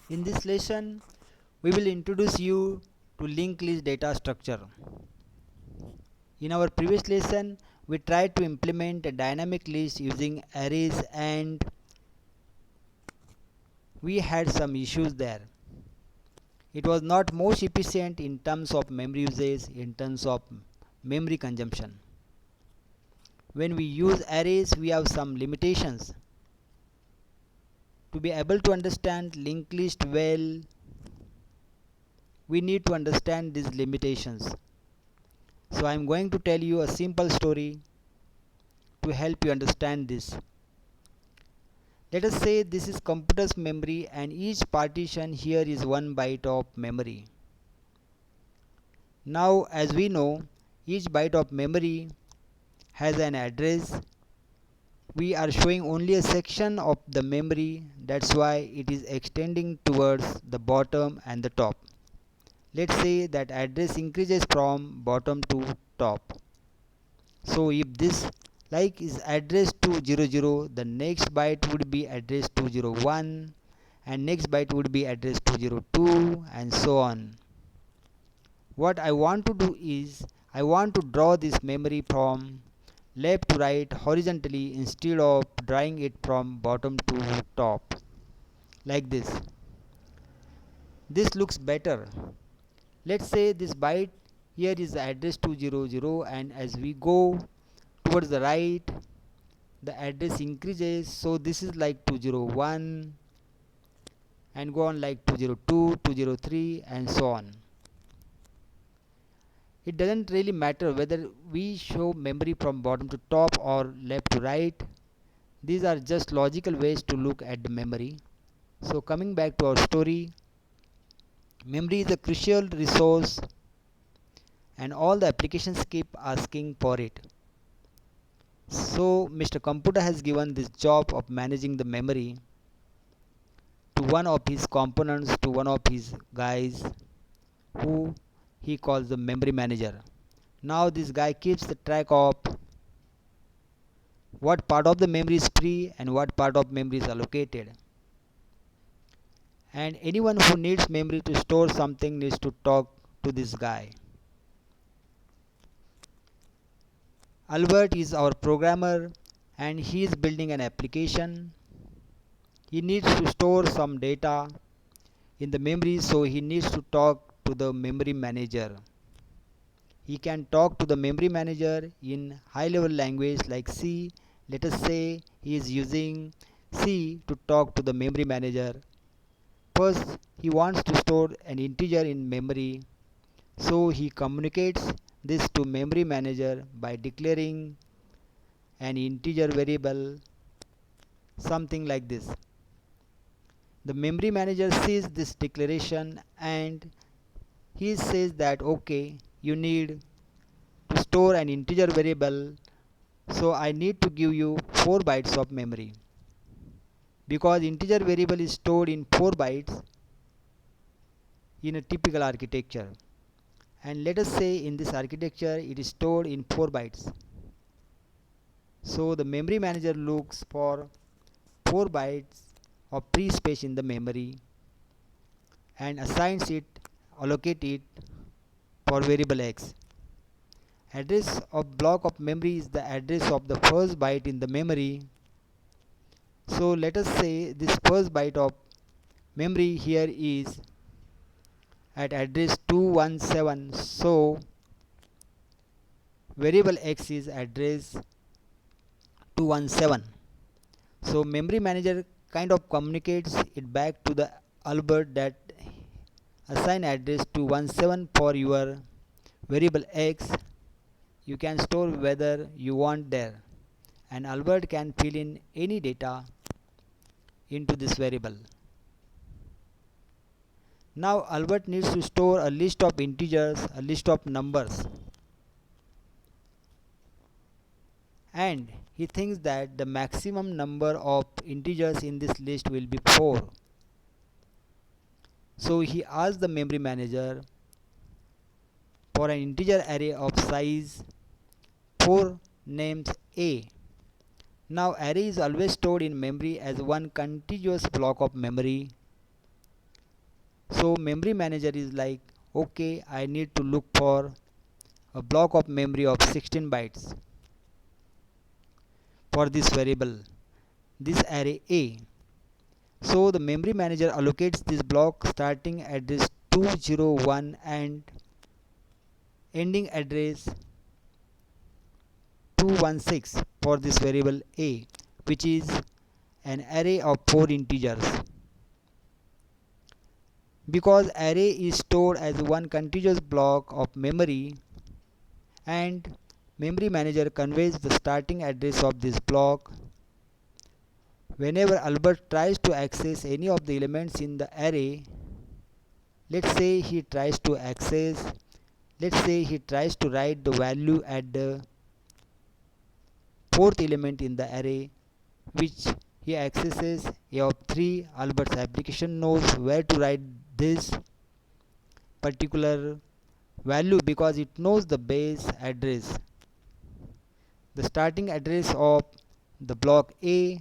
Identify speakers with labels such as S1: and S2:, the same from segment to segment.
S1: In this lesson, we will introduce you to linked list data structure. In our previous lesson, we tried to implement a dynamic list using arrays and we had some issues there. It was not most efficient in terms of memory usage, in terms of memory consumption. When we use arrays, we have some limitations. To be able to understand linked list well, we need to understand these limitations. So I am going to tell you a simple story to help you understand this. Let us say this is computer's memory and each partition here is 1 byte of memory. Now as we know, each byte of memory has an address. We are showing only a section of the memory, that's why it is extending towards the bottom and the top. Let's say that address increases from bottom to top. So if this is addressed to 00, the next byte would be addressed to 01 and next byte would be addressed to 02 and so on. What I want to do is I want to draw this memory from left to right horizontally instead of drawing it from bottom to top like this. This looks better. Let's say this byte here is addressed to 00 and as we go towards the right the address increases, so this is like 201 and go on like 202, 203 and so on. It doesn't really matter whether we show memory from bottom to top or left to right. These are just logical ways to look at the memory. So coming back to our story, memory is a crucial resource and all the applications keep asking for it. So Mr. Computer has given this job of managing the memory to one of his components, to one of his guys who he calls the memory manager. Now this guy keeps the track of what part of the memory is free and what part of memory is allocated. And anyone who needs memory to store something needs to talk to this guy. Albert is our programmer and he is building an application. He needs to store some data in the memory, so he needs to talk to the memory manager. He can talk to the memory manager in high level language like C. Let us say he is using C to talk to the memory manager. First he wants to store an integer in memory, so he communicates this to memory manager by declaring an integer variable, something like this. The memory manager sees this declaration and he says that okay, you need to store an integer variable, so I need to give you 4 bytes of memory. Because integer variable is stored in 4 bytes in a typical architecture, and let us say in this architecture it is stored in 4 bytes. So the memory manager looks for 4 bytes of free space in the memory and assigns it, allocate it for variable x. Address of block of memory is the address of the first byte in the memory. So let us say this first byte of memory here is at address 217, so variable x is address 217. So memory manager kind of communicates it back to the Albert that assign address 217 for your variable x. You can store whether you want there, and Albert can fill in any data into this variable. Now Albert needs to store a list of integers, a list of numbers, and he thinks that the maximum number of integers in this list will be 4. So he asks the memory manager for an integer array of size 4 names A. Now array is always stored in memory as one contiguous block of memory. So memory manager is like, okay, I need to look for a block of memory of 16 bytes for this variable, this array A. So the memory manager allocates this block starting address 201 and ending address 216 for this variable A, which is an array of 4 integers. Because array is stored as one contiguous block of memory, and memory manager conveys the starting address of this block whenever Albert tries to access any of the elements in the array. Let's say he tries to write the value at the fourth element in the array, which he accesses a of 3. Albert's application knows where to write this particular value because it knows the base address, the starting address of the block A,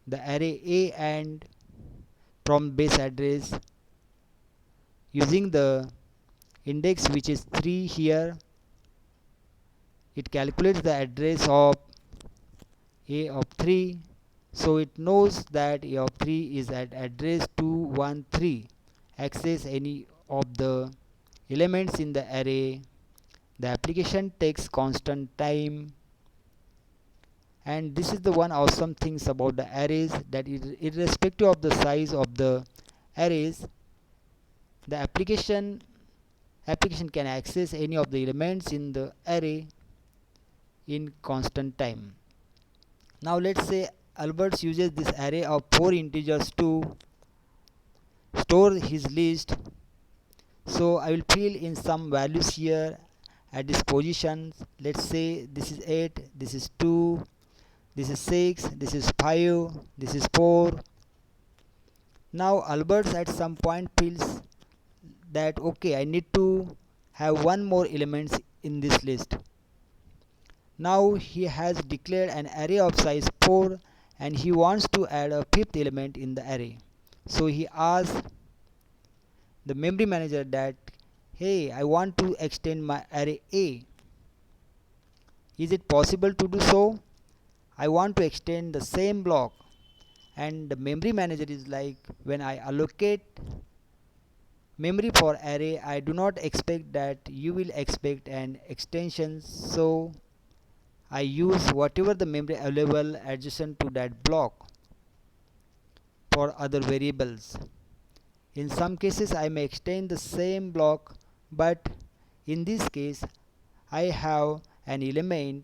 S1: the array A, and from base address using the index which is 3 here, it calculates the address of A of 3. So it knows that A of 3 is at address 213. Access any of the elements in the array. The application takes constant time, and this is the one awesome things about the arrays, that irrespective of the size of the arrays, the application can access any of the elements in the array in constant time. Now let's say Albert uses this array of 4 integers to store his list. So I will fill in some values here at this position. Let's say this is 8, this is 2, this is 6, this is 5, this is 4. Now Albert at some point feels that okay, I need to have one more elements in this list. Now he has declared an array of size 4 and he wants to add a fifth element in the array. So he asks the memory manager that, hey, I want to extend my array A. Is it possible to do so? I want to extend the same block. And the memory manager is like, when I allocate memory for array, I do not expect that you will expect an extension, so I use whatever the memory available adjacent to that block for other variables. In some cases I may extend the same block, but in this case I have an element,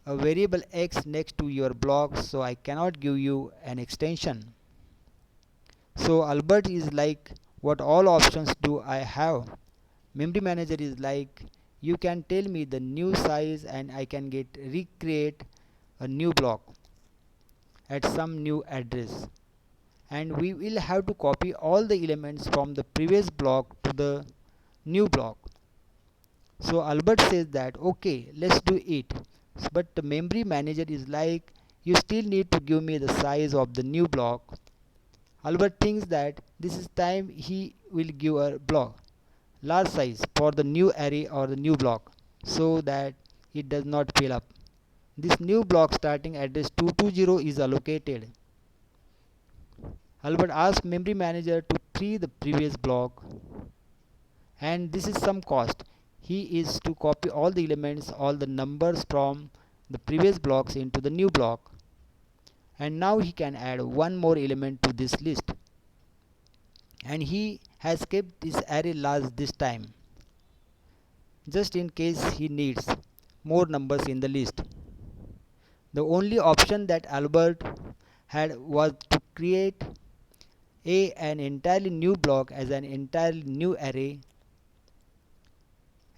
S1: a variable x next to your block, so I cannot give you an extension. So Albert is like, what all options do I have? Memory manager is like, you can tell me the new size and I can recreate a new block at some new address, and we will have to copy all the elements from the previous block to the new block. So Albert says that okay, let's do it. But the memory manager is like, you still need to give me the size of the new block. Albert thinks that this is time he will give a block large size for the new array or the new block so that it does not fill up. This new block starting address 220 is allocated. Albert asks memory manager to free the previous block, and this is some cost. He is to copy all the elements, all the numbers from the previous blocks into the new block, and now he can add one more element to this list, and he has kept this array large this time just in case he needs more numbers in the list. The only option that Albert had was to create an entirely new block as an entirely new array,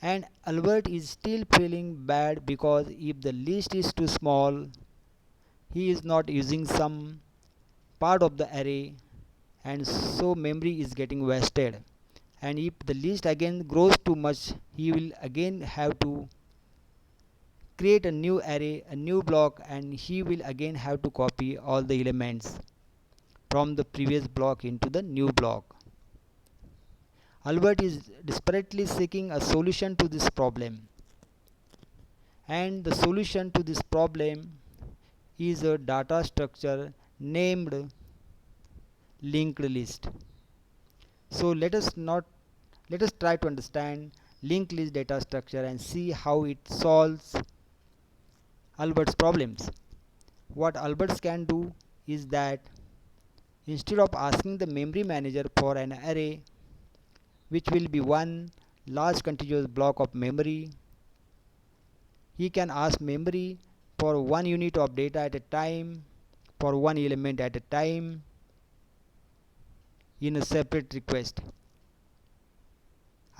S1: and Albert is still feeling bad because if the list is too small, he is not using some part of the array, and so memory is getting wasted. And if the list again grows too much, he will again have to create a new array, a new block, and he will again have to copy all the elements from the previous block into the new block. Albert is desperately seeking a solution to this problem, and the solution to this problem is a data structure named linked list. So let us try to understand linked list data structure and see how it solves Albert's problems. What Albert can do is that instead of asking the memory manager for an array which will be one large contiguous block of memory, he can ask memory for one unit of data at a time, for one element at a time, in a separate request.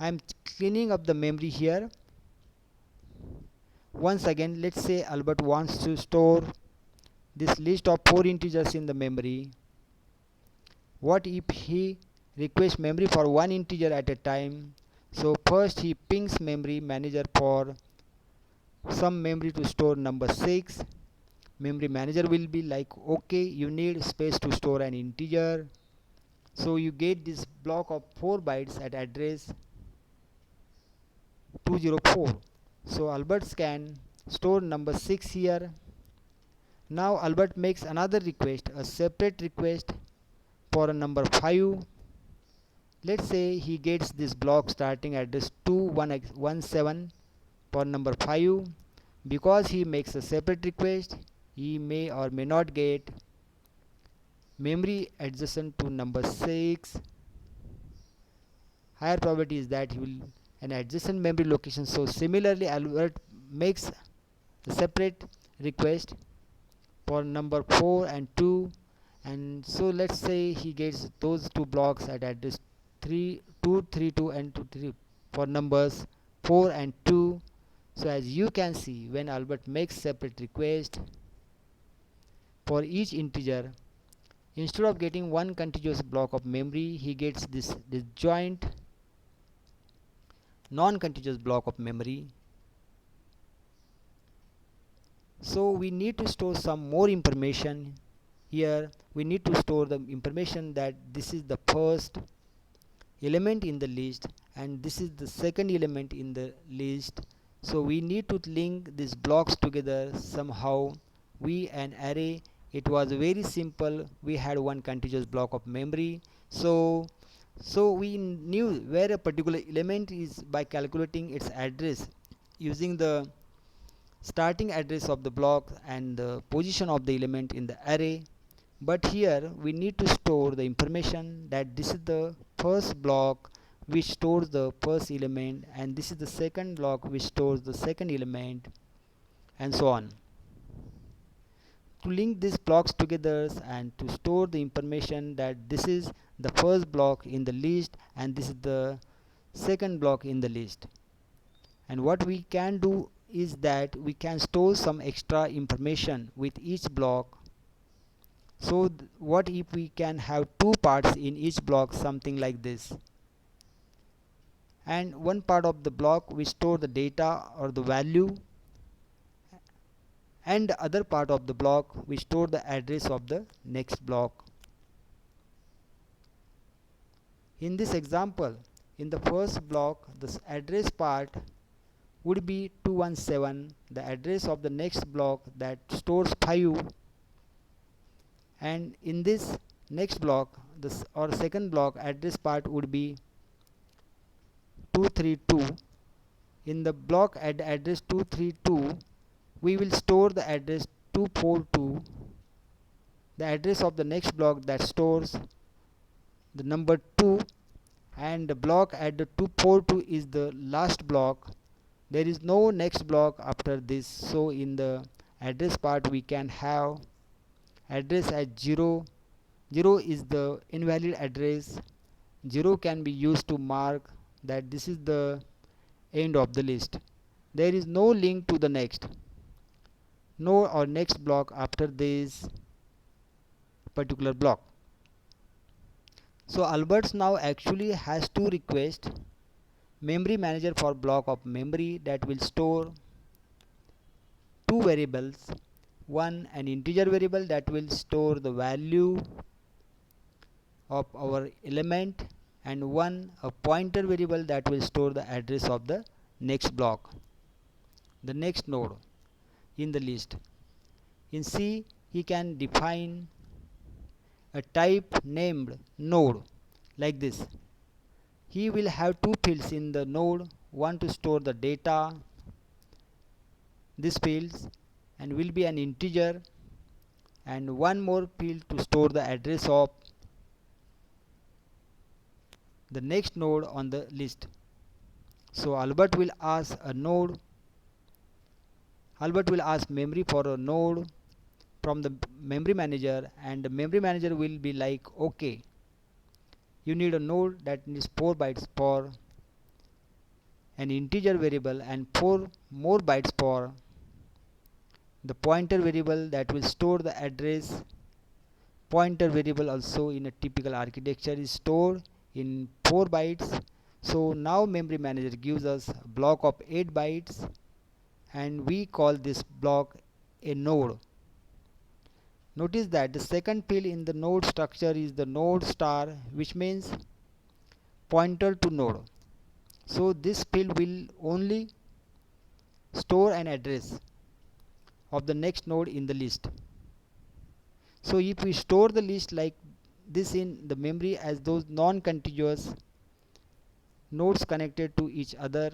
S1: I am cleaning up the memory here. Once again, let's say Albert wants to store this list of 4 integers in the memory. What if he requests memory for one integer at a time? So first he pings memory manager for some memory to store number 6. Memory manager will be like, okay, you need space to store an integer. So you get this block of 4 bytes at address 204. So Albert can store number 6 here. Now Albert makes another request, a separate request for a number 5. Let's say he gets this block starting address 2117 for number 5. Because he makes a separate request, he may or may not get memory adjacent to number 6. Higher probability is that he will an adjacent memory location. So similarly, Albert makes a separate request for number 4 and 2, and so let's say he gets those two blocks at address 3232 and 23 for numbers 4 and 2. So as you can see, when Albert makes separate request for each integer, instead of getting one contiguous block of memory, he gets this joint non-contiguous block of memory. So we need to store some more information here. We need to store the information that this is the first element in the list and this is the second element in the list. So we need to link these blocks together somehow. We an array, it was very simple. We had one contiguous block of memory. So we knew where a particular element is by calculating its address using the starting address of the block and the position of the element in the array. But here we need to store the information that this is the first block which stores the first element and this is the second block which stores the second element, and so on. To link these blocks together and to store the information that this is the first block in the list and this is the second block in the list. And what we can do is that we can store some extra information with each block. So what if we can have two parts in each block, something like this, and one part of the block we store the data or the value, and the other part of the block we store the address of the next block. In this example, in the first block, the address part would be 217, the address of the next block that stores 5, and in this next block, this or second block, address part would be 232. In the block at address 232, we will store the address 242, the address of the next block that stores the number 2, and the block at the 242 is the last block. There is no next block after this. So in the address part we can have address at 0. 0 is the invalid address. 0 can be used to mark that this is the end of the list. There is no link to the next, no or next block after this particular block. So Albert now actually has to request memory manager for block of memory that will store two variables. One, an integer variable that will store the value of our element, and one a pointer variable that will store the address of the next block, the next node in the list. In C, he can define a type named node like this. He will have two fields in the node, one to store the data, this fields, and will be an integer, and one more field to store the address of the next node on the list. So Albert will ask memory for a node from the memory manager, and the memory manager will be like, okay, you need a node that needs 4 bytes for an integer variable and 4 more bytes for the pointer variable that will store the address. Pointer variable also in a typical architecture is stored in 4 bytes. So now memory manager gives us a block of 8 bytes, and we call this block a node. Notice that the second field in the node structure is the node star, which means pointer to node. So this field will only store an address of the next node in the list. So if we store the list like this in the memory as those non-contiguous nodes connected to each other,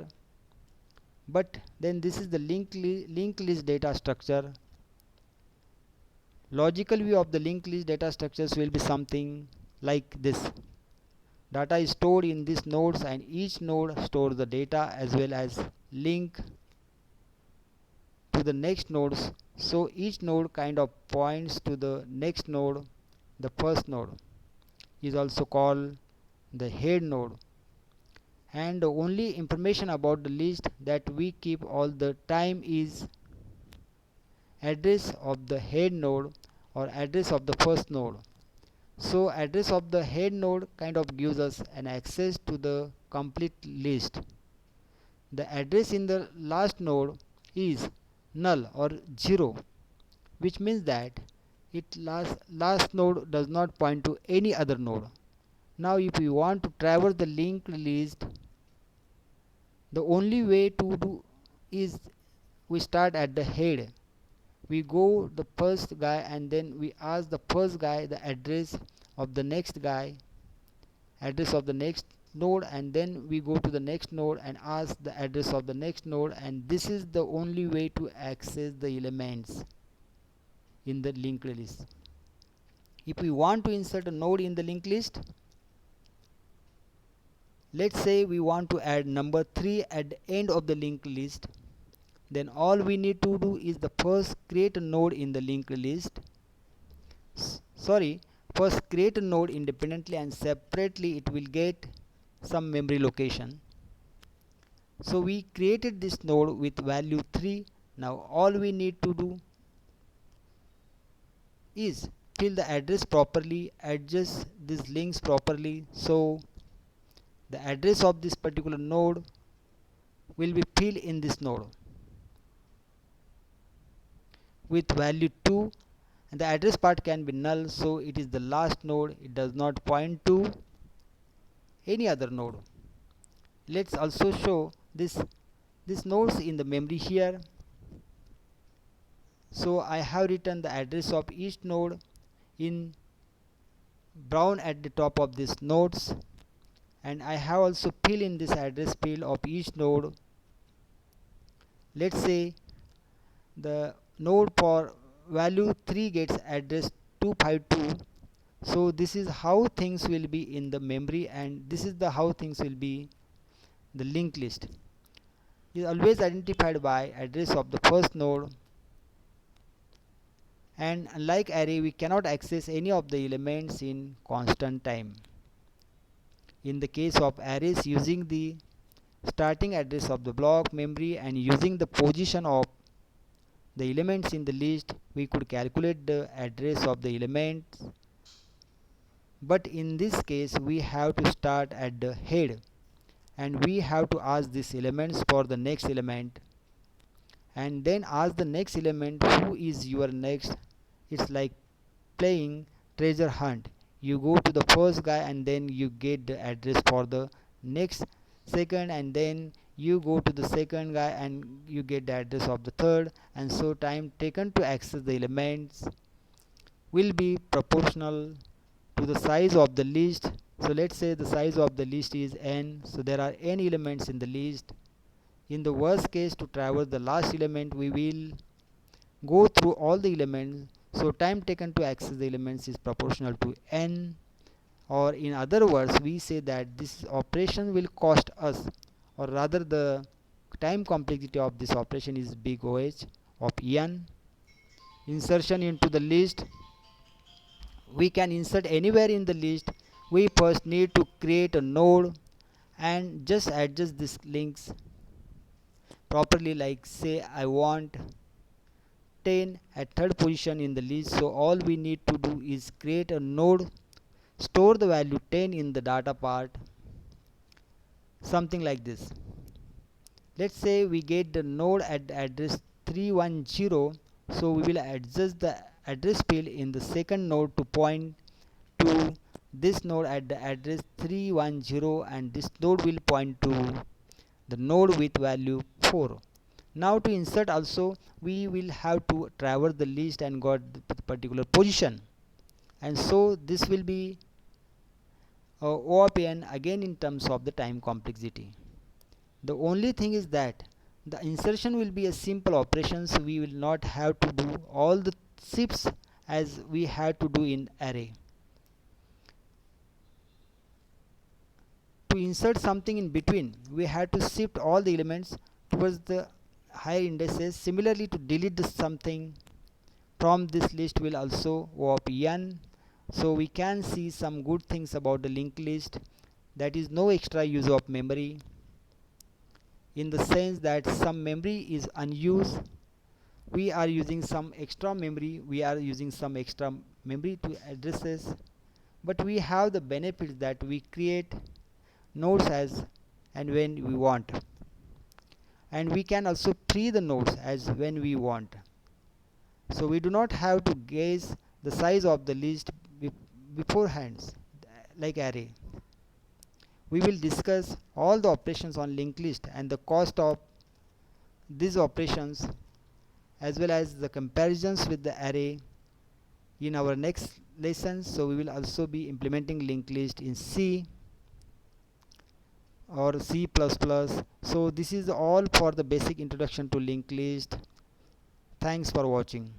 S1: but then this is the linked list data structure. Logical view of the linked list data structures will be something like this. Data is stored in these nodes, and each node stores the data as well as link to the next nodes. So each node kind of points to the next node. The first node is also called the head node, and the only information about the list that we keep all the time is address of the head node or address of the first node. So address of the head node kind of gives us an access to the complete list. The address in the last node is null or 0, which means that last node does not point to any other node. Now if we want to traverse the linked list, the only way to do is we start at the head. We go the first guy, and then we ask the first guy the address of the next guy, address of the next node, and then we go to the next node and ask the address of the next node, and this is the only way to access the elements in the linked list. If we want to insert a node in the linked list, let's say we want to add number 3 at the end of the linked list, then all we need to do is the first create a node in the linked list. First create a node independently, and separately it will get some memory location. So we created this node with value 3. Now all we need to do is fill the address properly, adjust these links properly, so the address of this particular node will be filled in this node with value 2, and the address part can be null, so it is the last node. It does not point to any other node. Let's also show these nodes in the memory here. So I have written the address of each node in brown at the top of these nodes, and I have also filled in this address field of each node. Let's say the node for value 3 gets address 252. So this is how things will be in the memory, and this is the how things will be the linked list. Is always identified by address of the first node, and unlike array we cannot access any of the elements in constant time. In the case of arrays, using the starting address of the block memory and using the position of the elements in the list, we could calculate the address of the elements, but in this case we have to start at the head, and we have to ask these elements for the next element, and then ask the next element who is your next. It's like playing treasure hunt. you go to the first guy and then you get the address for the next second, and then you go to the second guy and you get the address of the third, and so time taken to access the elements will be proportional to the size of the list. So let's say the size of the list is n, so there are n elements in the list. In the worst case, to traverse the last element, we will go through all the elements, so time taken to access the elements is proportional to n. Or in other words, we say that this operation will cost us, or rather the time complexity of this operation is big OH of n. Insertion into the list, we can insert anywhere in the list. We first need to create a node and just adjust these links properly, like say I want 10 at third position in the list, so all we need to do is create a node, store the value 10 in the data part, something like this. Let's say we get the node at the address 310, so we will adjust the address field in the second node to point to this node at the address 310, and this node will point to the node with value 4. Now to insert also, we will have to traverse the list and got the particular position, and so this will be O of n again in terms of the time complexity. The only thing is that the insertion will be a simple operation, so we will not have to do all the shifts as we had to do in array. To insert something in between, we had to shift all the elements towards the higher indices. Similarly, to delete something from this list will also O of n. So we can see some good things about the linked list, that is no extra use of memory, in the sense that some memory is unused. We are using some extra memory, to addresses, but we have the benefits that we create nodes as and when we want, and we can also free the nodes as when we want, so we do not have to guess the size of the list beforehand like array. We will discuss all the operations on linked list and the cost of these operations, as well as the comparisons with the array, in our next lesson. So we will also be implementing linked list in C or C++. So this is all for the basic introduction to linked list. Thanks for watching.